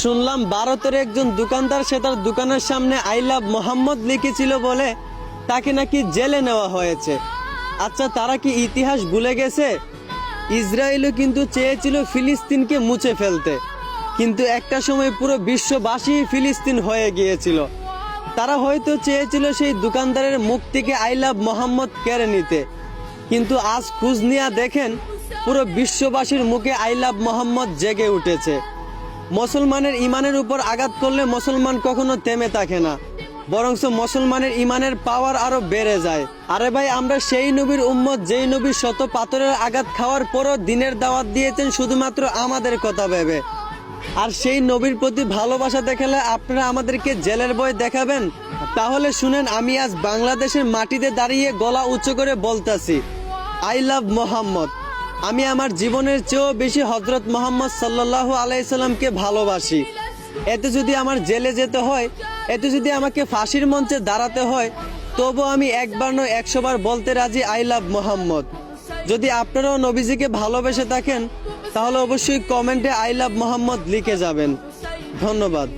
শুনলাম ভারতের একজন দোকানদার সে তার দোকানের সামনে আই লাভ মোহাম্মদ লিখেছিল বলে তাকে নাকি জেলে নেওয়া হয়েছে। আচ্ছা, তারা কি ইতিহাস ভুলে গেছে? ইসরায়েলও কিন্তু চেয়েছিল ফিলিস্তিনকে মুছে ফেলতে, কিন্তু একটা সময় পুরো বিশ্ববাসী ফিলিস্তিন হয়ে গিয়েছিল। তারা হয়তো চেয়েছিল সেই দোকানদারের মুখ থেকে আই লাভ মোহাম্মদ কেড়ে নিতে, কিন্তু আজ খোঁজ নিয়ে দেখেন পুরো বিশ্ববাসীর মুখে আই লাভ মোহাম্মদ জেগে উঠেছে। মুসলমানের ইমানের উপর আঘাত করলে মুসলমান কখনো থেমে থাকে না, বরঞ্চ মুসলমানের ইমানের পাওয়ার আরো বেড়ে যায়। আরে ভাই, আমরা সেই নবীর উম্মত যেই নবী শত পাথরের আঘাত খাওয়ার পরও দিনের দাওয়াত দিয়েছেন শুধুমাত্র আমাদের কথা ভেবে। আর সেই নবীর প্রতি ভালোবাসা দেখালে আপনারা আমাদেরকে জেলের ভয় দেখাবেন? তাহলে শুনেন, আমি আজ বাংলাদেশের মাটিতে দাঁড়িয়ে গলা উঁচু করে বলতাছি, আই লাভ মোহাম্মদ। আমি আমার জীবনের চেয়েও বেশি হযরত মুহাম্মদ সাল্লাল্লাহু আলাইহি সাল্লামকে ভালোবাসি। এতে যদি আমার জেলে যেতে হয়, এতে যদি আমাকে ফাঁসির মঞ্চে দাঁড়াতে হয়, তবু আমি একবার নয় 100 বার বলতে রাজি আই লাভ মোহাম্মদ। যদি আপনারাও নবীজিকে ভালোবেসে থাকেন তাহলে অবশ্যই কমেন্টে আই লাভ মোহাম্মদ লিখে যাবেন। ধন্যবাদ।